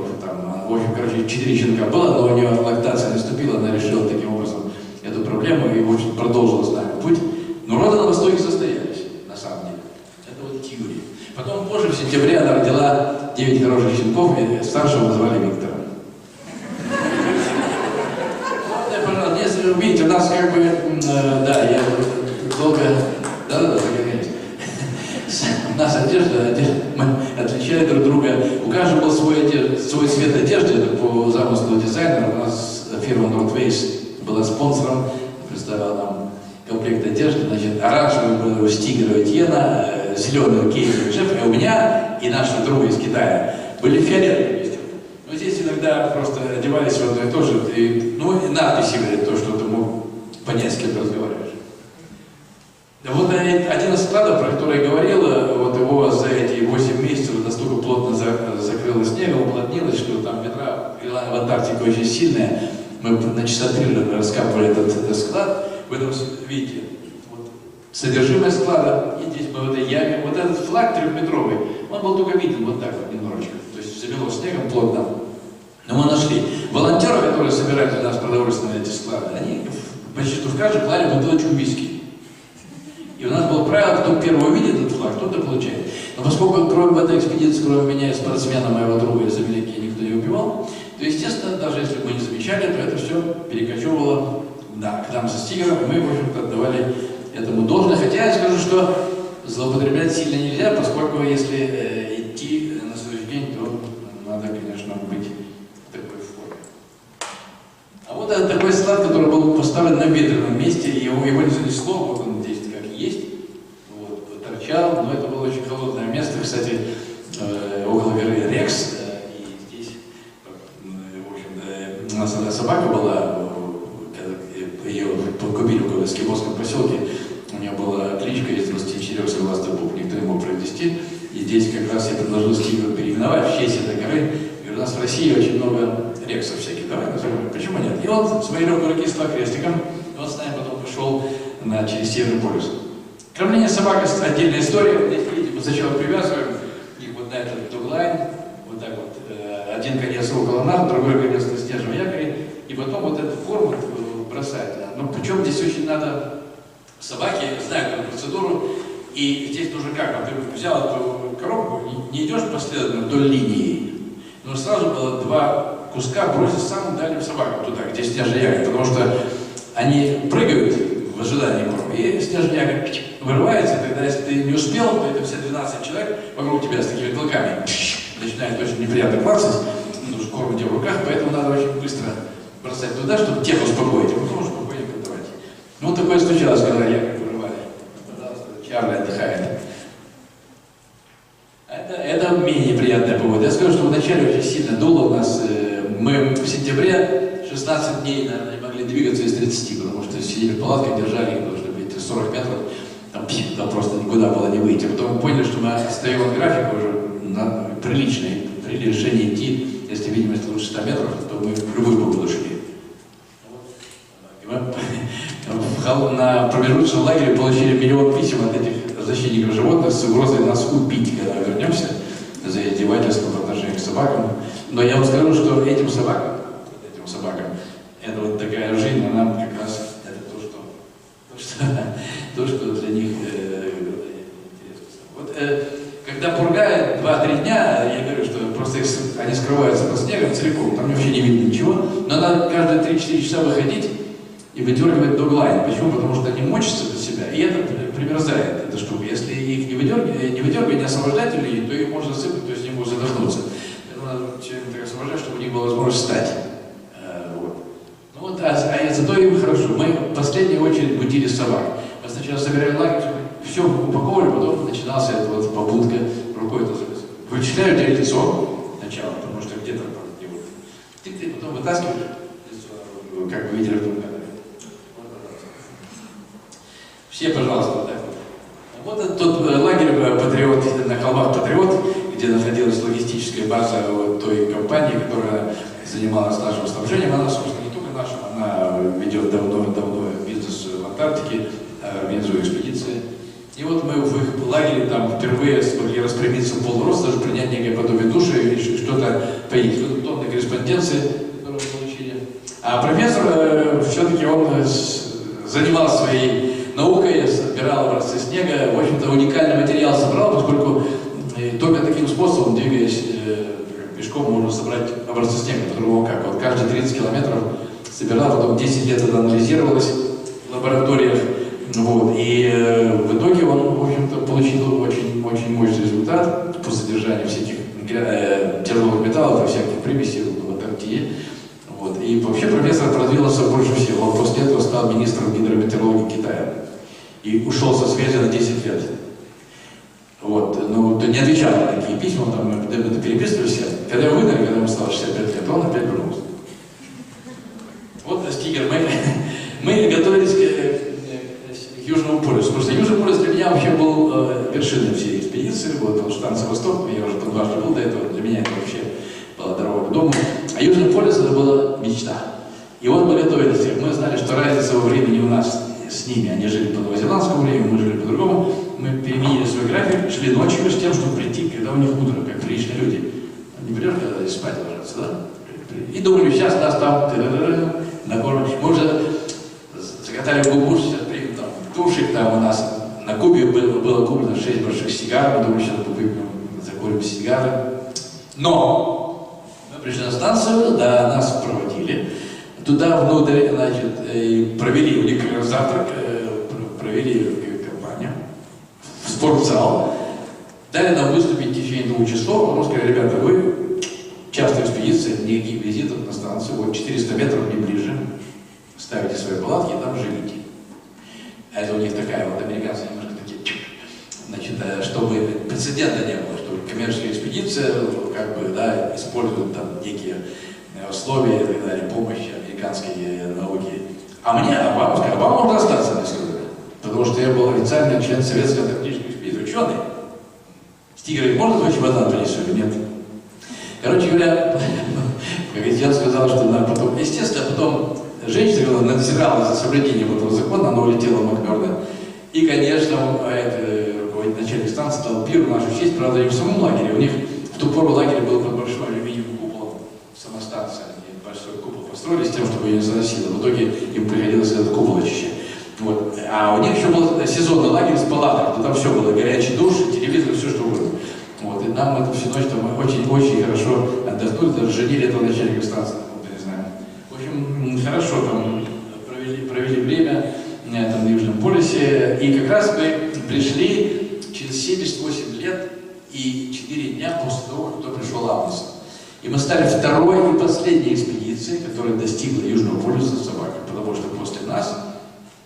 В общем, короче, 4 щенка было, но у нее лактация наступила, она решила таким образом эту проблему и, в общем, продолжила с нами путь. Но роды на Востоке состоялись, на самом деле. Это вот Тьюли. Потом позже, в сентябре, она родила 9 хороших щенков, и старшего назвали Виктором. Пожалуйста, если вы видите, у нас как бы, да, я долго, да, у нас одежда, мы отличали друг друга. У каждого был свой цвет одежды, это по замыслу дизайнера. У нас фирма North Face была спонсором, представила нам комплект одежды. Значит, оранжевый был у Стигера Этьена, зеленый у Кейса Джеффа, а у меня и нашего друга из Китая были фиолетовые. Но здесь иногда просто одевались в одно и то же. И, ну, и надписи говорят, то, что ты мог понять, с кем ты разговариваешь. Вот один из складов, про который я говорил, вот его за эти 8 месяцев настолько плотно закрыло снегом, уплотнилось, что там ветра в Антарктике очень сильные. Мы на часа 3 раскапывали этот склад. В этом, видите, вот, содержимое склада, и здесь мы в этой яме. Вот этот флаг 3-метровый, он был только виден вот так вот немножечко. То есть замело снегом плотно. Но мы нашли. Волонтеры, которые собирают для нас продовольственные эти склады, они почти в каждый клали бутылочку виски. И у нас было правило, кто первый увидит этот флаг, тот и получает. Но поскольку кроме этой экспедиции, кроме меня и спортсмена, моего друга из Америки, никто не убивал, то, естественно, даже если бы мы не замечали, то это все перекочевывало к нам со Стигером, и мы, в общем-то, отдавали этому должное. Хотя я скажу, что злоупотреблять сильно нельзя, поскольку если идти на следующий день, то надо, конечно, быть в такой форме. А вот это такой склад, который был поставлен на ветреном месте, его не занесло, вот он здесь как есть, вот, торчал, но это было очень холодное место, кстати, около горы Рекс, и здесь, в общем-то, у нас одна собака была, ее купили в эскимосском поселке, у нее была кличка из 24 согласных букв, никто не мог произнести, и здесь как раз я предложил Стиву переименовать в честь этой горы, и у нас в России очень много рексов всяких, давай назовем, почему нет? И он своей легкой руки стал крестиком, и он с нами потом пошел через Северный полюс. Кормление собак – отдельная история. Здесь, видите, мы сначала привязываем их вот на этот доглайн, вот так вот, один конец около нас, другой конец на снежном якоре, и потом вот эту форму бросать. Но причем здесь очень надо, собаки знают эту процедуру, и здесь тоже как, ты взял эту коробку, не идешь последовательно вдоль линии, но сразу было 2 куска бросить самым дальним собакам туда, где снежный якорь, потому что они прыгают в ожидании корма, и снежный якорь вырывается, и тогда, если ты не успел, то это все 12 человек вокруг тебя с такими клыками начинают очень неприятно клацать, потому что корм у тебя в руках, поэтому надо очень быстро бросать туда, чтобы тех успокоить, а потом спокойненько давать. Ну, вот такое случалось, когда якорь вырывали. Пожалуйста, Чарли отдыхает. Это менее приятная погода. Я скажу, что вначале очень сильно дуло у нас. Мы в сентябре 16 дней, наверное, не могли двигаться из 30, потому что сидели в палатках, держали их, должны быть 40 метров, там просто никуда было не выйти. Потом мы поняли, что мы отстаем от графика уже на приличный, при решении идти, если видимость лучше 100 метров, то мы в любую погоду шли. На промежуточном лагере получили миллион писем от этих защитников животных с угрозой нас убить, когда мы вернемся за издевательство по отношению к собакам. Но я вам скажу, что этим собакам, это вот такая жизнь, она нам как раз это то, что для них интересно. Вот когда пурга 2-3 дня, я говорю, что просто они скрываются под снегом целиком, там вообще не видно ничего, но надо каждые 3-4 часа выходить и выдергивать доглайн. Почему? Потому что они мочатся до себя, и это примерзает, эта штука. Если их не выдергивать, не освобождать или то их можно засыпать, то есть они могут задохнуться. Поэтому надо так освобождать, чтобы у них была возможность встать. Вот. Ну вот, зато им хорошо. Мы в последнюю очередь будили собак. Мы сначала собирали лагерь, все упаковывали, потом начинался эта вот побудка рукой. Вычисляют тебе лицо сначала, потому что где-то ты потом вытаскиваешь лицо, как вы видели в том кадре. Все, пожалуйста, вот так вот. Вот это тот лагерь «Патриот», на холмах «Патриот», где находилась логистическая база вот той компании, которая занималась нашим снабжением. Она, собственно, не только наша, она ведет давно бизнес в Антарктике, организует экспедиции. И вот мы в их лагере там впервые смогли распрямиться в полроста, даже принять некое подобие души или что-то поить. Вот тонны корреспонденции, которые мы получили. А профессор все-таки он занимался своей наукой, собирал образцы снега, в общем-то уникальный материал собрал, поскольку только таким способом, двигаясь пешком, можно собрать образцы снега, которого как вот каждые 30 километров собирал, потом 10 лет это анализировалось в лабораториях, вот, и в итоге он, в общем-то, получил очень мощный результат по содержанию всяких тяжелых металлов и всяких примесей в Антарктиде. Вот. И вообще профессор продвинулся больше всего. Он после этого стал министром гидрометеорологии Китая. И ушел со связи на 10 лет. Вот. Ну, не отвечал на такие письма, там мы переписывались. Когда его выгнали, когда ему стало 65 лет, он опять вернулся. Вот Стигер. Мы готовились вершины всей экспедиции, вот, потому что станция Восток, я уже по дважды был до этого, для меня это вообще была дорога к дому. А Южный полюс это была мечта. И вот мы готовились, мы знали, что разница во времени у нас с ними, они жили по новозеландскому времени, мы жили по-другому, мы переменили свой график, шли ночью с тем, чтобы прийти, когда у них утро, как приличные люди. Не придешь, когда здесь спать ложатся, да? И думали, сейчас нас там накормят. Мы уже закатали губу, сейчас приедем там в душик, там у нас на Кубе было куплено 6 больших сигар, мы думали, сейчас выпьем, закурим сигары. Но мы пришли на станцию, да, нас проводили. Туда внутрь, значит, провели, у них как раз завтрак, провели компанию в спортзал. Дали нам выступить в течение 2 часов, потому что сказали, ребята, вы часто экспедиция, никаких визитов на станцию, вот 400 метров, не ближе, ставите свои палатки и там живите. А это у них такая, вот американцы немножко такие, значит, чтобы прецедента не было, что коммерческая экспедиция, как бы, да, используют там некие условия и так далее, помощи американской науки. А мне, Обама сказал, Обама можно остаться, мне сказали, потому что я был официальный член Советской антарктической экспедиции, ученый. С тиграми можно очень вода принести или нет? Короче говоря, как я сказал, что надо потом, естественно, потом женщина надзирала за соблюдением этого закона, она улетела в Макмёрдо. И, конечно, руководитель начальник станции дал пир в нашу честь, правда, не в самом лагере. У них в ту пору лагерь был под большим алюминиевым куполом, самостанция. Они большой купол построили с тем, чтобы ее не заносило. В итоге им приходилось этот купол очищать. Вот. А у них еще был сезонный лагерь с палаткой, там все было, горячий душ, телевизор, все что угодно. Вот. И нам это всю ночь мы очень-очень хорошо отдохнули, даже женили этого начальника станции, не знаю. В общем, хорошо там провели время там, на Южном полюсе. И как раз мы пришли через 78 лет и 4 дня после того, как туда пришел Амундсен. И мы стали второй и последней экспедицией, которая достигла Южного полюса с собакой, потому что после нас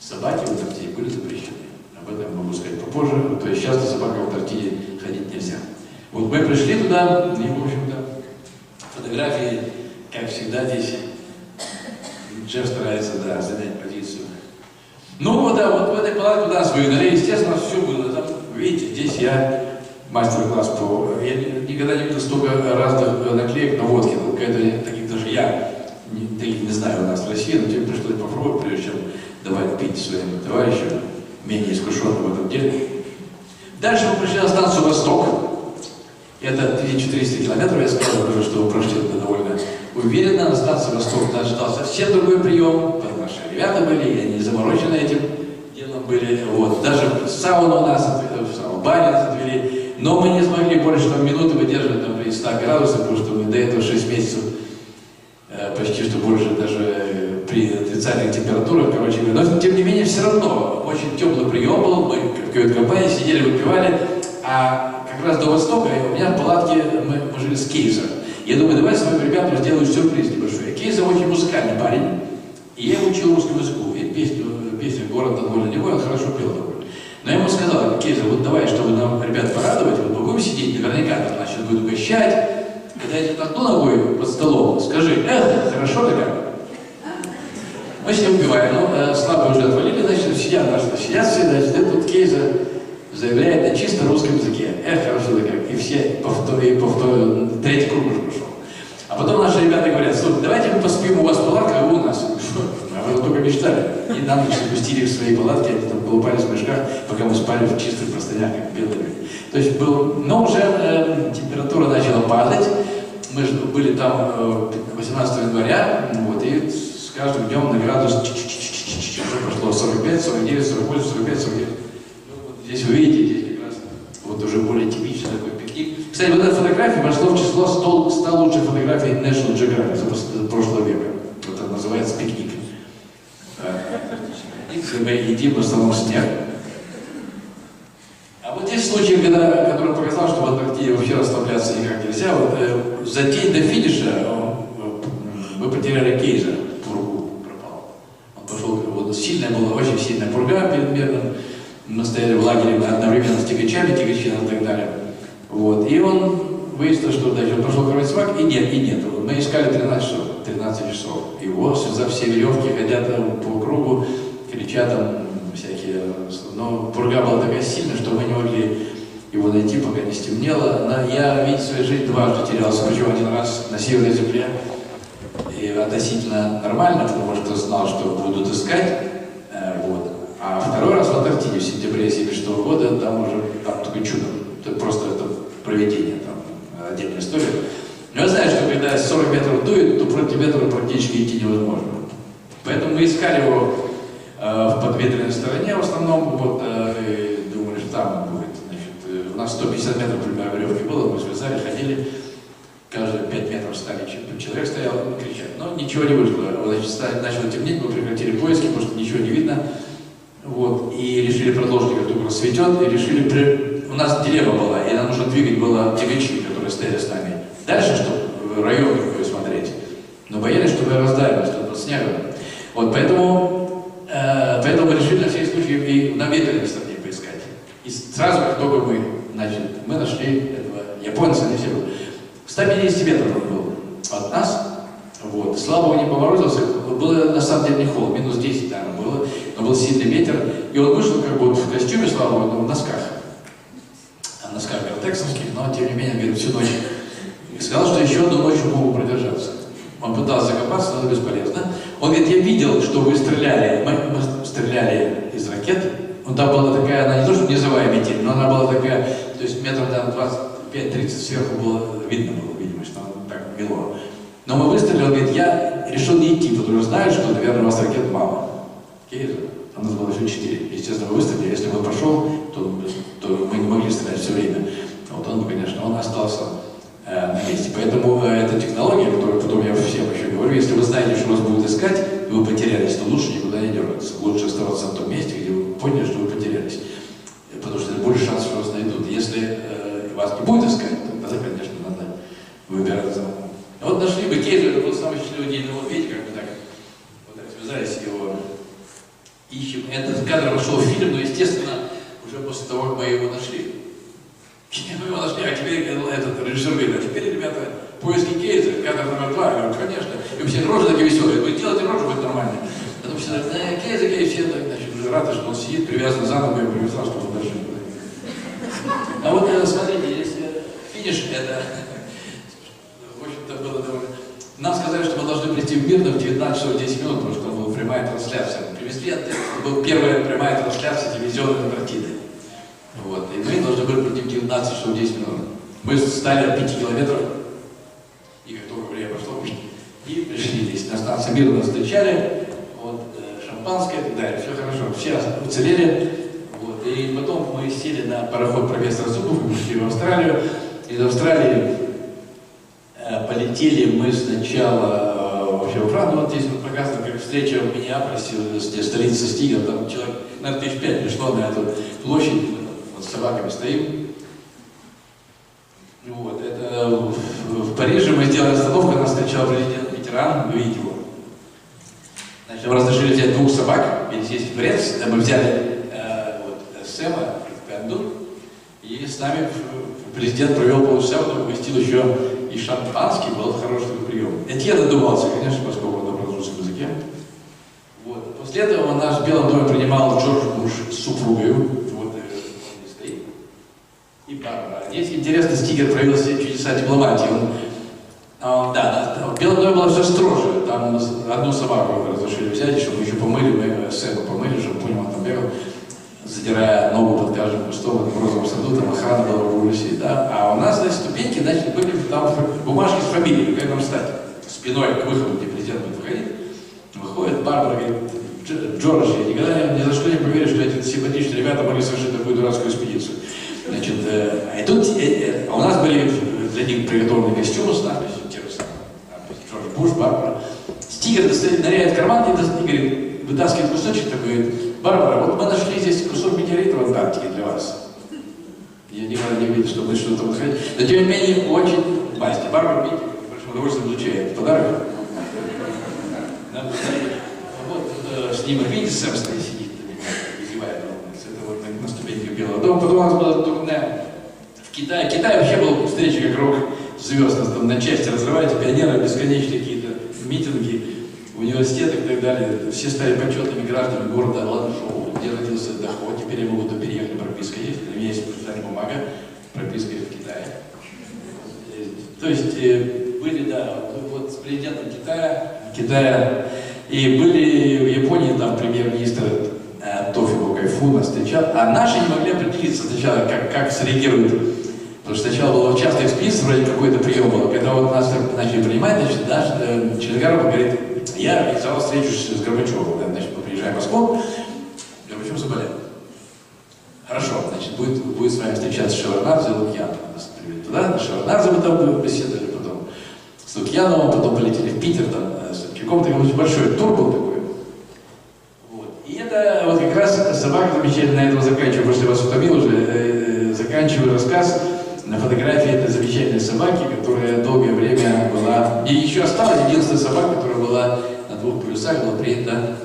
собаки в Антарктиде были запрещены. Об этом могу сказать попозже. То есть сейчас на собаках в Антарктиде ходить нельзя. Вот мы пришли туда, и, в общем-то, фотографии, как всегда, здесь Джефф старается, да, занять позицию. Ну, вот, да, вот в этой палатке у нас выгнали, естественно, все было. Там, видите, здесь я мастер-класс по... Я никогда не видел столько разных наклеек на водке. Таких даже я не знаю у нас в России, но тебе пришлось попробовать, прежде чем давать пить своим товарищам, менее искушенным в этом деле. Дальше мы пришли на станцию «Восток». Это 1400 километров, я сказал уже, что вы прошли это довольно уверенно. На станции «Восток» нас ждал совсем другой прием. Наши ребята были, и они заморочены этим делом были. Вот. Даже сауну у нас, баню нас отвели. Но мы не смогли больше минуты выдерживать там, при 100 градусах, потому что мы до этого 6 месяцев, почти что больше даже при отрицательных температурах, короче говоря. Но тем не менее, все равно очень теплый прием был. Мы в кают-компании сидели, выпивали. А как раз до Востока у меня в палатке мы жили с Кейзом. Я думаю, давай своим ребятам сделаю сюрприз небольшой. Кейза очень музыкальный парень. И я его учил русскому языку. И песню «Город над волей невой» он хорошо пел довольно. Но я ему сказал, Кейза, вот давай, чтобы нам ребят порадовать, вот мы будем сидеть, наверняка там нас сейчас будет угощать. Когда я тебе толкну ногой под столом, скажи, хорошо такая. Мы с ним убиваем, но слабо уже отвалили, значит, сидят все, значит, этот Кейза заявляет на чисто русском языке. Хорошо как. И все повторили, третий круг уже пошел. А потом наши ребята говорят, слушай, давайте мы поспим у вас в палатке, а вы у нас. А вы только мечтали. И нам пустили в свои палатки, они там колупались в мешках, пока мы спали в чистых простынях, как белые. То есть но уже температура начала падать. Мы же были там 18 января, вот, и с каждым днем на градус прошло 45, 49, 48, 45, 49. Здесь вы видите, здесь как раз вот уже более типичный такой пикник. Кстати, вот эта фотография вошла в число 100 лучших фотографий National Geographic за прошлого века. Вот это называется пикник. Мы едим в основном снег. А вот здесь случай, который показал, что в Антарктиде вообще расслабляться никак нельзя. Вот, за день до финиша мы потеряли Кейза, пургу пропал. Он пошел, вот сильная была, очень сильная пурга перед Берном. Мы стояли в лагере одновременно с тягачами и так далее. Вот. И он выяснил, что дальше он пошел кормить собак, и нет. Мы искали 13 часов. Его за все веревки ходят по кругу, кричат там всякие. Но пурга была такая сильная, что мы не могли его найти, пока не стемнело. Я, видите, в своей жизни дважды терялся, причем один раз на Северной земле. И относительно нормально, потому что знал, что будут искать. Вот. А второй раз в Антарктиде в сентябре 1976 года, там такое чудо. Это просто проведение, там отдельная история. Но я знаю, что когда 40 метров дует, то против ветра практически идти невозможно. Поэтому мы искали его в подветренной стороне в основном, вот, и думали, что там будет. Значит, у нас 150 метров примерно веревки было, мы связали, ходили, каждые 5 метров стали, человек стоял, кричал, но ничего не вышло. Значит, начало темнеть, мы прекратили поиски, потому что ничего не видно. Вот, и решили продолжить, как только рассветет, и решили, у нас дилемма была, и нам нужно двигать было тягачи, которые стояли с нами. Дальше, чтобы район какой смотреть. Но боялись, что мы раздаем, что под снегом. Вот, поэтому мы решили на всякий случай и на ветреной стороне поискать. И сразу, как только мы нашли этого японца, не все было. 150 метров он был от нас. Вот. Слава Богу, не поморозился. Было на самом деле не холодно, минус 10, наверное, было. Но был сильный ветер. И он вышел как бы в костюме, слава Богу, но в носках. В носках гортексовских, но тем не менее, говорит, всю ночь. И сказал, что еще одну ночь могу продержаться. Он пытался закопаться, но это бесполезно. Он говорит, я видел, что вы стреляли. Мы стреляли из ракет. Ну, там была такая, она не то, что низовая метель, но она была такая, то есть метров там 25-30 сверху было видно, видимо, что она так вело. Но мы выстрелили, он говорит, я решил не идти, потому что знаю, что, наверное, у вас ракет мало. Кейзер, у нас было еще 4. Естественно, мы выстрелили, если бы он пошел, то мы не могли стрелять все время. Вот он, конечно, он остался на месте. Поэтому эта технология, которую потом я всем еще говорю, если вы знаете, что вас будут искать, и вы потерялись, то лучше никуда не дергаться. Лучше оставаться на том месте, где вы поняли, что вы потерялись. Потому что это больше шансов, что вас найдут. Если вас не будет искать, то тогда, конечно, надо выбираться. Вот нашли бы Кейзер, это был самый счастливый день. Вот видите, как мы так связались, его ищем. Этот кадр вошел в фильм, но, естественно, уже после того, как мы его нашли. Мы его нашли, а теперь этот режиссер говорит, а теперь, ребята, поиски Кейзера, кадр номер 2. Я говорю, конечно. И все рожи такие веселые. Вы делаете рожу, будет нормально. Потом все говорят, Кейзер, все так, значит, уже рады, что он сидит, привязан за ногу, я привязал, что он дальше. А вот, смотрите, если финиш, это, в общем-то, было довольно... Нам сказали, что мы должны прийти в Мирно в 19 часов 10 минут, потому что там была прямая трансляция. Мы привезли, это была первая прямая трансляция телевизионной Антарктиды. Вот, и мы должны были прийти в 19 часов 10 минут. Мы стали от 5 километров, и как только время прошло, и пришли здесь. На станции Мирно нас встречали, вот, шампанское и так далее, все хорошо, все уцелели. Вот, и потом мы сели на пароход профессора Зубов и пришли в Австралию. Из Австралии полетели мы сначала вообще во Францию. Вот здесь вот показано, как встреча в Миннеаполисе, где столица Стига, там человек, наверное, 5 пришло на эту площадь, вот с собаками стоим. Вот, это в Париже мы сделали остановку, нас встречал президент ветеран, вы видите его. Значит, мы разрешили взять 2 собак, ведь здесь дворец, мы взяли Сэма, Пенду, и с нами президент провел полчаса, он угостил еще и шампанский, был хороший прием. Это я додумался, конечно, поскольку он на французском языке. Вот. После этого нас в Белом доме принимал Джордж Буш с супругой, вот он здесь стоит, и Барбара. Здесь интересно, Стигер проявил все чудеса дипломатии. В Белом доме было все строже, там одну собаку разрешили взять, чтобы мы еще помыли, мы Сэма помыли, чтобы понял, он там бегал, задирая ногу под каждым кустом в розовом саду, там охрана была в ужасе, да. А у нас, значит, ступеньки, значит, были там бумажки с фамилией, как нам встать, спиной к выходу, где президент будет выходить. Выходит Барбара, говорит, Джордж, я никогда ни за что не поверю, что эти симпатичные ребята могли совершить такую дурацкую экспедицию. Значит, у нас были для них приготовлены костюмы с надписью, те же самые, Джордж Буш, Барбара. Стигер ныряет в карман и говорит, вытаскивает кусочек такой, говорит, Барбара, вот мы нашли здесь кусок метеорита в Антарктике для вас. Я никогда не видел, что мы что-то выходили. Но тем не менее, очень мастер. Барбара, видите, большим удовольствием изучает подарок. Вот снимок, видите, Сэм стоит, сидит, издевает. Это вот на ступеньках Белого дома. Потом у нас было турне в Китае. Китай вообще был встреча как рок звезд. Там на части разрываете, пионеры, бесконечные какие-то митинги. в университетах и так далее. Все стали почетными гражданами города Ланчжоу, где родился Дахо. Теперь я могу туда переехать, прописка есть. У меня есть специальная бумага, прописка в Китае. То есть были, да, вот с президентом Китая, и были в Японии, там премьер-министр Тофико Кайфуна встречал, а наши не могли определиться сначала, как среагируют. Потому что сначала было часто экспедиция, вроде какой-то прием был. Когда вот нас начали принимать, значит, наш Членгаров говорит, я организовал встречу с Горбачевым. Значит, мы приезжаем в Москву, Горбачев заболел. Хорошо, значит, будет с вами встречаться Шеварнадзе и Лукьянов. Нас привели туда, на Шеварнадзе мы там беседовали, потом с Лукьяновым, потом полетели в Питер, там, с Собчаком, такой очень большой тур был такой. Вот. И это вот как раз собака замечательно, на этом заканчиваю, потому что я вас утомил уже, заканчиваю рассказ на фотографии этой замечательной собаки, которая долгое время была, и еще осталась единственная собака, которая была на 2 полюсах, была принята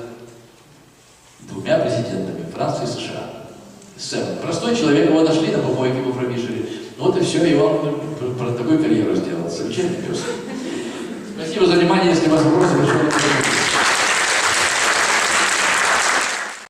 2 президентами Франции и США. Простой человек, его нашли на помойке во Фрамишере. Вот и все, и он про такую карьеру сделал. Замечательный пес. Спасибо за внимание, если у вас вопросы, большое